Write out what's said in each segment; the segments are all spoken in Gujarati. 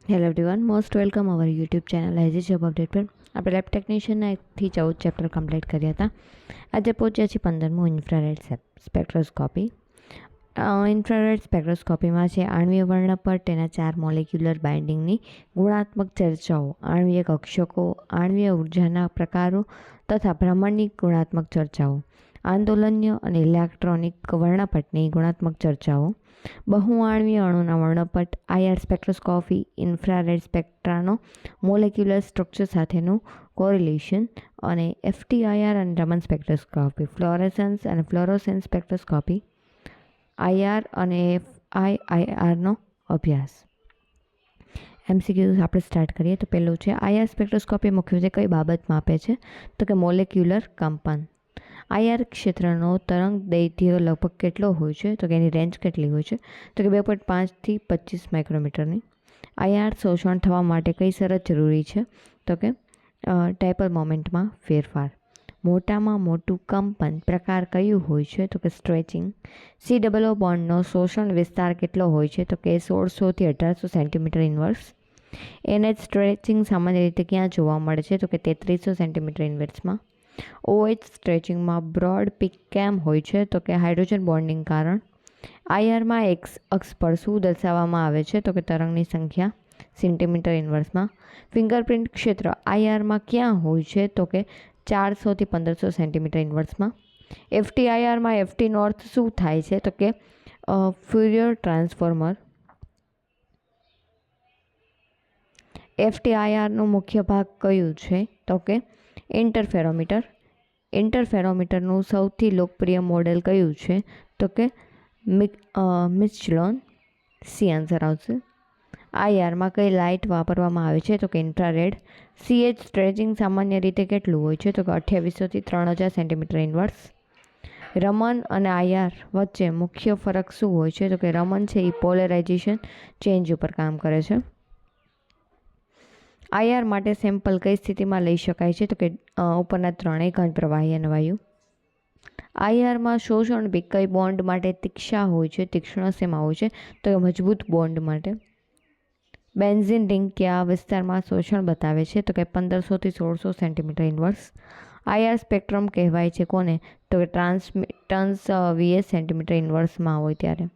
Hello everyone, most welcome our YouTube channel as a job update પર. આપણે લેબ ટેકનિશિયનના 1 થી 14 ચેપ્ટર કમ્પ્લીટ કર્યા હતા. આજે પહોંચ્યા છીએ 15મું ઇન્ફ્રારેડ સ્પેક્ટ્રોસ્કોપી. ઇન્ફ્રારેડ સ્પેક્ટ્રોસ્કોપીમાં છે આણ્વીય વર્ણપટ, તેના 4 મોલેક્યુલર બાઇન્ડિંગની ગુણાત્મક ચર્ચાઓ, આણ્વીય કક્ષકો, આણ્વીય ઉર્જાના પ્રકારો તથા ભ્રમણની ગુણાત્મક ચર્ચાઓ, આંદોલન્ય અને ઇલેક્ટ્રોનિક વર્ણપટની ગુણાત્મક ચર્ચાઓ, બહુઆણ્વીય અણુના વર્ણપટ, આઈઆર સ્પેક્ટ્રોસ્કોપી, ઇન્ફ્રારેડ સ્પેક્ટ્રાનો મોલેક્યુલર સ્ટ્રક્ચર સાથેનું કોરિલેશન અને એફટીઆઈઆર અને રમન સ્પેક્ટ્રોસ્કોપી, ફ્લોરેસન્સ અને ફ્લોરોસેન્સ સ્પેક્ટ્રોસ્કોપી, આઈઆર અને એફઆઈઆઈઆરનો અભ્યાસ. એમસીક્યુ આપણે સ્ટાર્ટ કરીએ તો પહેલું છે આઈઆર સ્પેક્ટ્રોસ્કોપી મુખ્યત્વે કઈ બાબત માપે છે? તો કે મોલેક્યુલર કંપન. આઈઆર ક્ષેત્રનો તરંગ દૈર્ઘ્ય લગભગ કેટલો હોય છે? તો કે એની રેન્જ કેટલી હોય છે? તો કે 2.5 થી 25 માઇક્રોમીટરની. આઈઆર શોષણ થવા માટે કઈ શરત જરૂરી છે? તો કે ડાયપોલ મોમેન્ટમાં ફેરફાર. મોટામાં મોટું કંપન પ્રકાર કયું હોય છે? તો કે સ્ટ્રેચિંગ. COO બોન્ડનો શોષણ વિસ્તાર કેટલો હોય છે? તો કે 1600 થી 1800 સેન્ટીમીટર ઇન્વર્સ. NH સ્ટ્રેચિંગ સામાન્ય રીતે ક્યાં જોવા મળે છે? તો કે 3300 સેન્ટીમીટર ઇન્વર્સમાં. OH સ્ટ્રેચિંગમાં બ્રોડ પીક કેમ હોય છે? તો કે હાઇડ્રોજન બોન્ડિંગ કારણ. આઈઆરમાં એક્સ અક્ષ પર શું દર્શાવવામાં આવે છે? તો કે તરંગની સંખ્યા સેન્ટીમીટર ઇન્વર્સમાં. ફિંગરપ્રિન્ટ ક્ષેત્ર આઈઆરમાં ક્યાં હોય છે? તો કે 400 થી 1500 સેન્ટીમીટર ઇન્વર્સમાં. એફટીઆઈઆરમાં એફટીનો અર્થ શું થાય છે? તો કે ફ્યુરિયર ટ્રાન્સફોર્મર. એફટીઆઈઆરનું મુખ્ય ભાગ કયું છે? તો કે ઇન્ટરફેરોમીટર. ઇન્ટરફેરોમીટરનું સૌથી લોકપ્રિય મોડેલ કયું છે? તો કે મિચલોન. સી આન્સર આવશે. આઈઆરમાં કઈ લાઇટ વાપરવામાં આવે છે? તો કે ઇન્ફ્રારેડ. CH સ્ટ્રેચિંગ સામાન્ય રીતે કેટલું હોય છે? તો કે 2800 થી 3000 સેન્ટીમીટર ઇન્વર્સ. રમન અને આઈઆર વચ્ચે મુખ્ય ફરક શું હોય છે? તો કે રમન છે એ પોલેરાઇઝેશન ચેન્જ ઉપર કામ કરે છે. આઈઆર માટે સેમ્પલ કઈ સ્થિતિમાં લઈ શકાય છે? તો કે ઉપરના ત્રણેય ઘન પ્રવાહી અને વાયુ. આઈઆરમાં શોષણ બી કઈ બોન્ડ માટે તીક્ષ્ણ હોય છે? તીક્ષ્ણ શેમાં હોય છે? તો કે મજબૂત બોન્ડ માટે. બેન્ઝીન રિંગ કયા વિસ્તારમાં શોષણ બતાવે છે? તો કે 1500 થી 1600 સેન્ટીમીટર ઇન્વર્સ. આઈઆર સ્પેક્ટ્રમ કહેવાય છે કોને? તો કે ટ્રાન્સમિટન્સ VS સેન્ટીમીટર ઇન્વર્સમાં હોય ત્યારે.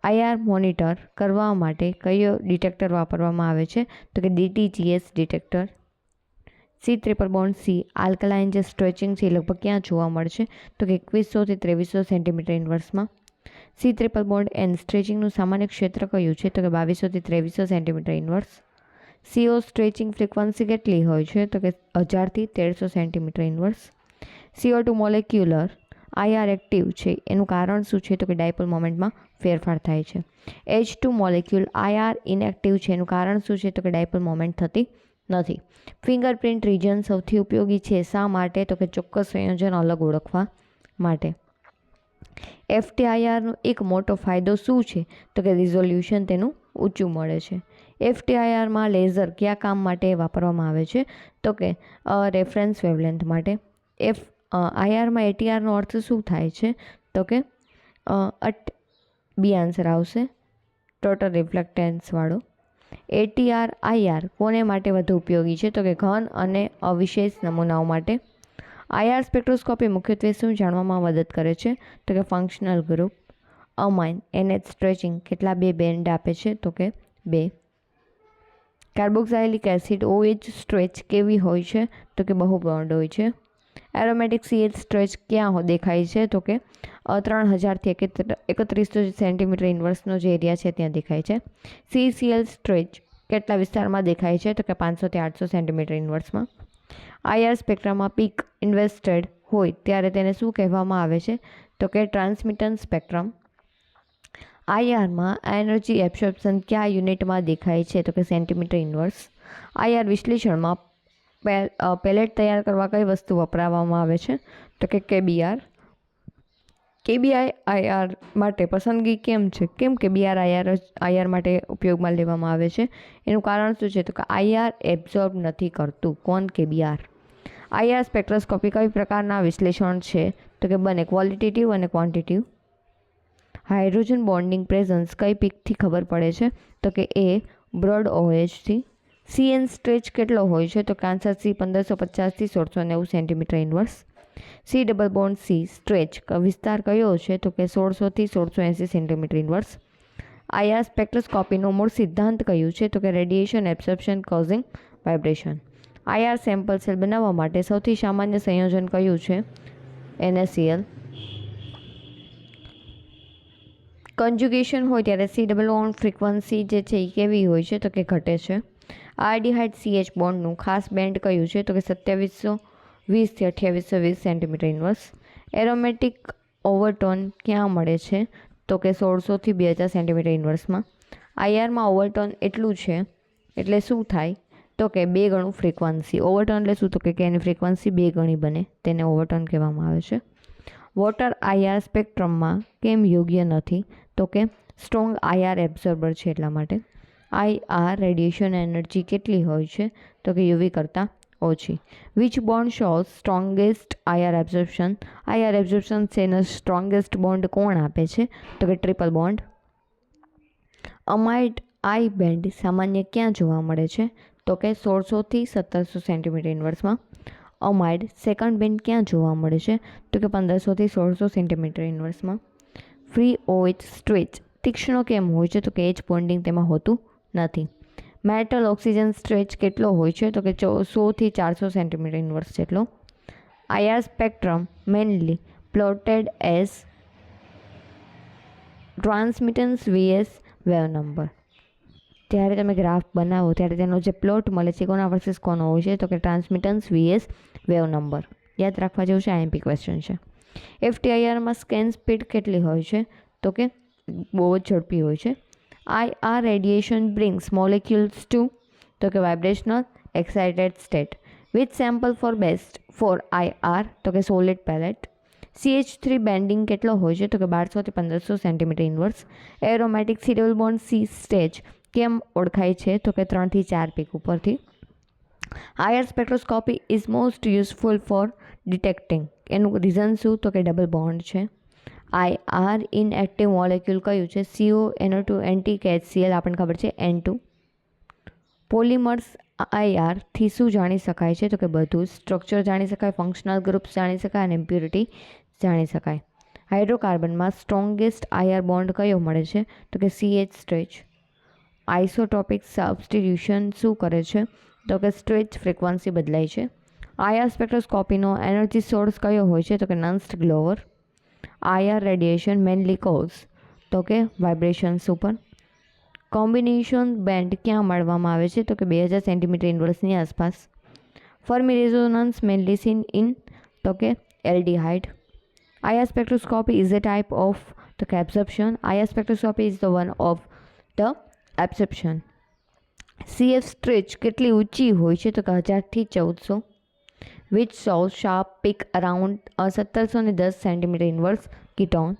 આઈઆર મોનિટર કરવા માટે કયો ડિટેક્ટર વાપરવામાં આવે છે? તો કે DTGS detector. C triple bond C alkaline જે સ્ટ્રેચિંગ છે લગભગ ક્યાં જોવા મળશે? તો કે 2100 થી 2300 સેન્ટીમીટર ઇન્વર્સમાં. C ટ્રિપલ બોન્ડ N સ્ટ્રેચિંગનું સામાન્ય ક્ષેત્ર કયું છે? તો કે 2200 થી 2300 centimetre inverse. CO stretching frequency કેટલી હોય છે? તો કે 1000 થી 1300 centimetre inverse. CO2 molecular IR active છે એનું કારણ શું છે? તો કે ડાયપોલ મોમેન્ટમાં ફેરફાર થાય છે. H2 મોલેક્યુલ આઈઆર ઇનએક્ટિવ છે એનું કારણ શું છે? તો કે ડાયપોલ મોમેન્ટ થતી નથી. ફિંગરપ્રિન્ટ રિજન સૌથી ઉપયોગી છે શા માટે? તો કે ચોક્કસ સંયોજન અલગ ઓળખવા માટે. એફટીઆઈઆરનો એક મોટો ફાયદો શું છે? તો કે રિઝોલ્યુશન તેનું ઊંચું મળે છે. એફટીઆઈઆરમાં લેઝર કયા કામ માટે વાપરવામાં આવે છે? તો કે રેફરન્સ વેવલેન્થ માટે. આઈઆરમાં એટીઆરનો અર્થ શું થાય છે? તો કે બી આન્સર આવશે, ટોટલ રિફ્લેક્ટન્સ વાળો. એટીઆર આઈઆર કોને માટે વધુ ઉપયોગી છે? તો કે ઘન અને અવિશેષ નમૂનાઓ માટે. આઈઆર સ્પેક્ટ્રોસ્કોપી મુખ્યત્વે શું જાણવામાં મદદ કરે છે? તો કે ફંક્શનલ ગ્રુપ. અમાઇન NH સ્ટ્રેચિંગ કેટલા બે બેન્ડ આપે છે? તો કે 2. કાર્બોક્સાઇલિક એસિડ OH સ્ટ્રેચ કેવી હોય છે? તો કે બહુ બોન્ડ હોય છે. એરોમેટિક CH સ્ટ્રેચ ક્યાં દેખાય છે? તો કે 3000 થી 3100 સેન્ટીમીટર ઇન્વર્સનો જે એરિયા છે ત્યાં દેખાય છે. CCl સ્ટ્રેચ કેટલા વિસ્તારમાં દેખાય છે? તો કે 500 થી 800 સેન્ટીમીટર ઇન્વર્સમાં. આઈઆર સ્પેક્ટ્રામાં પીક ઇન્વેસ્ટેડ હોય ત્યારે તેને શું કહેવામાં આવે છે? તો કે ટ્રાન્સમિટન્સ સ્પેક્ટ્રમ. આઈઆરમાં એનર્જી એબ્સોર્પ્શન કયા યુનિટમાં દેખાય છે? તો કે સેન્ટીમીટર ઇન્વર્સ. આઈઆર વિશ્લેષણમાં પેલેટ તૈયાર કરવા કઈ વસ્તુ વપરાવવામાં આવે છે? તો કે KBR. આઈઆર માટે પસંદગી કેમ છે? કેમ KBR આઈઆર માટે ઉપયોગમાં લેવામાં આવે છે? એનું કારણ શું છે? તો કે આઈઆર એબ્ઝોર્બ નથી કરતું. કોણ? KBR. આઈઆર સ્પેક્ટ્રોસ્કોપી કઈ પ્રકારના વિશ્લેષણ છે? તો કે બંને ક્વોલિટેટિવ અને ક્વોન્ટિટિવ. હાઇડ્રોજન બોન્ડિંગ પ્રેઝન્સ કઈ પીકથી ખબર પડે છે? તો કે બ્રોડ OH થી. CN સ્ટ્રેચ કેટલો હોય છે? તો આન્સર C 1550 થી 1690 centimetre inverse. C double bond C stretch વિસ્તાર કયો છે? તો કે 1600 થી 1680 સેન્ટીમીટર ઇન્વર્સ. IR સ્પેક્ટ્રોસ્કોપીનું મૂળ સિદ્ધાંત કયું છે? તો કે radiation absorption causing vibration. IR sample cell બનાવવા માટે સૌથી સામાન્ય સંયોજન કયું છે? NaCl. કન્જ્યુગેશન હોય ત્યારે C ડબલ બોન્ડ ફ્રીક્વન્સી જે છે એ કેવી હોય છે? તો કે ઘટે છે. આલ્ડીહાઇડ CH બોન્ડનું ખાસ બેન્ડ કયું છે? તો કે 2720 થી 2820 સેન્ટીમીટર ઇન્વર્સ. એરોમેટિક ઓવરટોન ક્યાં મળે છે? તો કે 1600 થી 2000 સેન્ટીમીટર ઇન્વર્સમાં. IRમાં ઓવરટોન એટલું છે એટલે શું થાય? તો કે 2 ગણું ફ્રીક્વન્સી. ઓવરટોન એટલે શું? તો કે એની ફ્રીક્વન્સી 2 ગણી બને, તેને ઓવરટોન કહેવામાં આવે છે. વોટર IR સ્પેક્ટ્રમમાં કેમ યોગ્ય નથી? તો કે સ્ટ્રોંગ IR એબ્ઝોર્બર છે એટલા માટે. IR રેડિયેશન એનર્જી કેટલી હોય છે? તો કે UV કરતાં ઓછી. Which bond shows strongest IR absorption? IR absorption છે સ્ટ્રોંગેસ્ટ બોન્ડ કોણ આપે છે? તો કે ટ્રિપલ બોન્ડ. અમાઇડ આઈ બેન્ડ સામાન્ય ક્યાં જોવા મળે છે? તો કે 1600 થી 1700 સેન્ટીમીટર ઇન્વર્સમાં. અમાઇડ સેકન્ડ બેન્ડ ક્યાં જોવા મળે છે? તો કે 1500 થી 1600 સેન્ટીમીટર ઇન્વર્સમાં. ફ્રી OH સ્ટ્રેચ તીક્ષ્ણ કેમ હોય છે? તો કે H બોન્ડિંગ તેમાં હોતું નથી. મેટલ ઓક્સિજન સ્ટ્રેચ કેટલો હોય છે? તો કે 100 થી 400 સેન્ટીમીટર ઇન્વર્સ જેટલો. IR spectrum mainly plotted as transmittance VS wave number. ત્યારે તમે ગ્રાફ બનાવો ત્યારે તેનો જે પ્લોટ મળે છે કોના વર્સિસ કોનો હોય છે? તો કે ટ્રાન્સમિટન્સ VS વેવ નંબર. યાદ રાખવા જેવું છે, IMP ક્વેશ્ચન છે. FTIRમાં સ્કેન સ્પીડ કેટલી હોય છે? તો કે બહુ જ ઝડપી હોય છે. IR radiation brings molecules to તો કે vibrational excited state. Which sample for best for IR? તો કે સોલિડ પેલેટ. CH3 બેન્ડિંગ કેટલો હોય છે? તો કે 1200 થી 1500 centimetre inverse. Aromatic C double bond C stage કેમ ઓળખાય છે? તો કે 3 થી 4 પીક ઉપરથી. IR spectroscopy is most useful for detecting. એનું રીઝન શું? તો કે ડબલ બોન્ડ છે. IR ઇનએક્ટિવ મોલેક્યુલ કયું છે? CO NO2 NT કે HCl આપણને ખબર છે N2. પોલિમર્સ IR થી શું જાણી શકાય છે? તો કે બધું. સ્ટ્રક્ચર જાણી શકાય, ફંક્શનલ ગ્રુપ્સ જાણી શકાય અને ઇમ્પ્યુરિટી જાણી શકાય. હાઇડ્રોકાર્બનમાં સ્ટ્રોંગેસ્ટ IR બોન્ડ કયો મળે છે? તો કે CH સ્ટ્રેચ. આઇસોટોપિક સબસ્ટિટ્યુશન શું કરે છે? તો કે સ્ટ્રેચ ફ્રીક્વન્સી બદલાય છે. IR સ્પેક્ટ્રોસ્કોપીનો એનર્જી સોર્સ કયો હોય છે? તો કે નન્સ્ટ ગ્લોવર. IR રેડિયેશન મેનલી કોઝ તો કે વાઇબ્રેશન્સ ઉપર. કોમ્બિનેશન બેન્ડ ક્યાં મળવામાં આવે છે? તો કે 2000 સેન્ટીમીટર ઇન્વર્સની આસપાસ. Fermi resonance mainly scene in તો કે એલ્ડીહાઇડ. IR spectroscopy is a type of the absorption. IR spectroscopy is the one of the absorption. CF stretch કેટલી ઊંચી હોય છે? તો કે 1000 થી 1400. Which shows sharp peak around 1710 centimetre inverse ketone.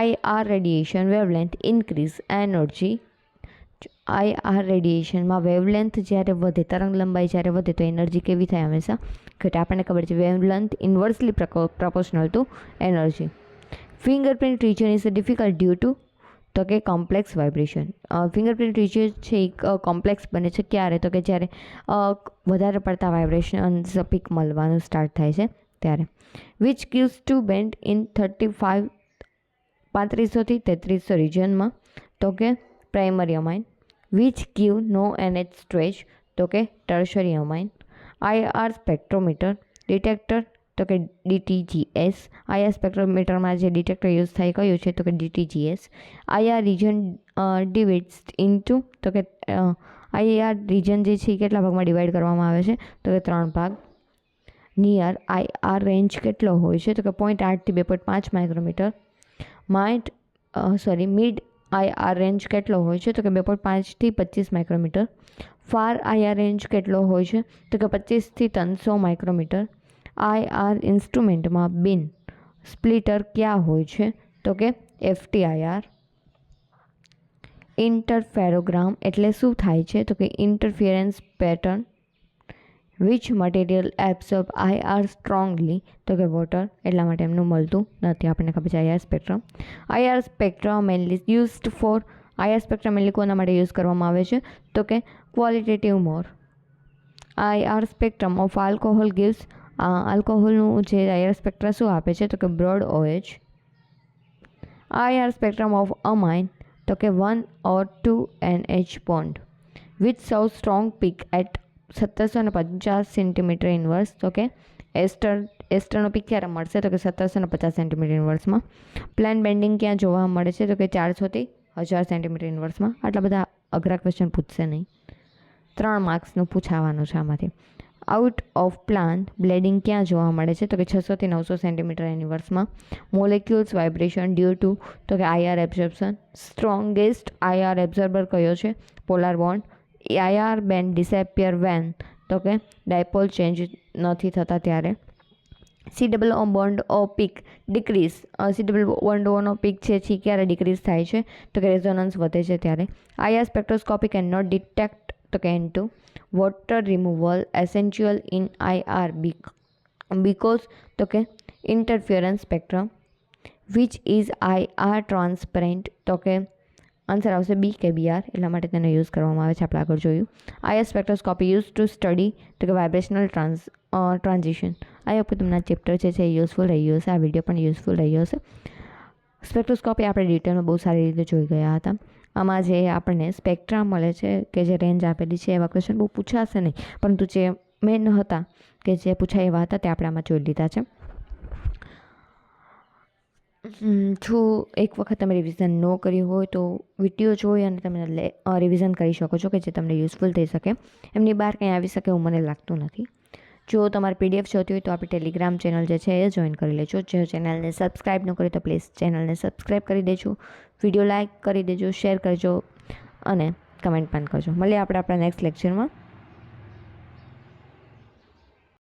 IR radiation wavelength increase energy. IR રેડિયેશનમાં વેવલેન્થ જ્યારે વધે, તરંગ લંબાઈ જ્યારે વધે તો એનર્જી કેવી થાય? હંમેશા ઘટે. આપણને ખબર છે wavelength inversely proportional to energy. Fingerprint region is difficult due to તો કે કોમ્પ્લેક્સ વાઇબ્રેશન. ફિંગરપ્રિન્ટ રિજન છે એ કોમ્પ્લેક્સ બને છે ક્યારે? તો કે જ્યારે વધારે પડતા વાઇબ્રેશન્સ પીક મળવાનું સ્ટાર્ટ થાય છે ત્યારે. Which gives to band in 3500 થી 3300 રિજનમાં તો કે primary amine. Which give no NH stretch તો કે tertiary amine. IR spectrometer detector તો કે DTGS. IR સ્પેક્ટ્રોમીટરમાં જે ડિટેક્ટર યુઝ થાય કયું છે? તો કે DTGS. IR region divides into તો કે IR રિજન જે છે એ કેટલા ભાગમાં ડિવાઈડ કરવામાં આવે છે? તો કે 3 ભાગ. નિયર IR રેન્જ કેટલો હોય છે? તો કે 0.8 થી 2.5 માઇક્રોમીટર. મિડ IR રેન્જ કેટલો હોય છે? તો કે 2.5 થી 25 માઇક્રોમીટર. ફાર IR રેન્જ કેટલો હોય છે? તો કે 25 થી 300 માઇક્રોમીટર. IR ઇન્સ્ટ્રુમેન્ટમાં બિન સ્પ્લિટર ક્યાં હોય છે? તો કે FTIR. ઇન્ટરફેરોગ્રામ એટલે શું થાય છે? તો કે interference pattern. Which material absorb IR strongly? તો કે વોટર. એટલા માટે એમનું મળતું નથી. આપણને ખબર છે IR spectrum. IR spectrum mainly used for IR spectrum એટલે કોના માટે યુઝ કરવામાં આવે છે તો કે qualitative more. IR spectrum of alcohol gives આલ્કોહોલનું જે IR સ્પેક્ટ્રમ શું આપે છે તો કે broad OH. IR spectrum of amine તો કે 1 or 2 NH bond with so strong peak at 1750 centimetre inverse તો કે એસ્ટરનો પીક ક્યારે મળશે તો કે 1750 સેન્ટીમીટર ઇન્વર્સમાં. પ્લાન બેન્ડિંગ ક્યાં જોવા મળે છે તો કે 400 થી 1000 સેન્ટીમીટર ઇન્વર્સમાં. આટલા બધા અઘરા ક્વેશ્ચન પૂછશે નહીં, 3 માર્ક્સનું પૂછાવાનું છે આમાંથી. આઉટ ઓફ પ્લાન બ્લેડિંગ ક્યાં જોવા મળે છે તો કે 600 થી 900 સેન્ટીમીટર ઇન્વર્સમાં. મોલેક્યુલ્સ વાઇબ્રેશન ડ્યુ ટુ તો કે IR absorption. Strongest IR absorber કયો છે polar bond. IR band disappear when તો કે ડાયપોલ ચેન્જ નથી થતા ત્યારે. COO bond O peak decrease. COO bond ઓનો પીક છે ક્યારે ડિક્રીઝ થાય છે તો કે રેઝોનન્સ વધે છે ત્યારે. IR spectroscopy can not detect તો કે N2 water removal essential in IR because તો કે interference spectrum. Which is IR transparent તો કે આન્સર આવશે B કે BR, એટલા માટે તેનો યુઝ કરવામાં આવે છે. આપણે આગળ જોયું. IR spectroscopy use to study તો કે વાઇબ્રેશનલ ટ્રાન્ઝિશન. આ વખતે તમને આ ચેપ્ટર છે યુઝફુલ રહ્યું હશે, આ વિડીયો પણ યુઝફુલ રહ્યો હશે. સ્પેક્ટ્રોસ્કોપી આપણે ડિટેલમાં બહુ સારી રીતે જોઈ ગયા હતા. આમાં જે આપણને સ્પેક્ટ્રા મળે છે કે જે રેન્જ આપેલી છે એવા ક્વેશ્ચન બહુ પૂછાશે નહીં, પરંતુ જે મેન હતા કે જે પૂછાય એવા હતા તે આપણે આમાં જોઈ લીધા છે. જો એક વખત તમે રિવિઝન ન કર્યું હોય તો વિડીયો જોઈ અને તમે રિવિઝન કરી શકો છો કે જે તમને યુઝફુલ થઈ શકે. એમની બહાર કંઈ આવી શકે એવું મને લાગતું નથી. જો તમારે PDF જોતી હોય તો આપણી ટેલિગ્રામ ચેનલ જે છે એ જોઈન કરી લેજો. જે ચેનલને સબસ્ક્રાઈબ ન કરી તો પ્લીઝ ચેનલને સબસ્ક્રાઈબ કરી દેજો, વિડીયો લાઇક કરી દેજો, શેર કરજો અને કમેન્ટ પણ કરજો. મળીએ આપણે આપણા નેક્સ્ટ લેક્ચરમાં.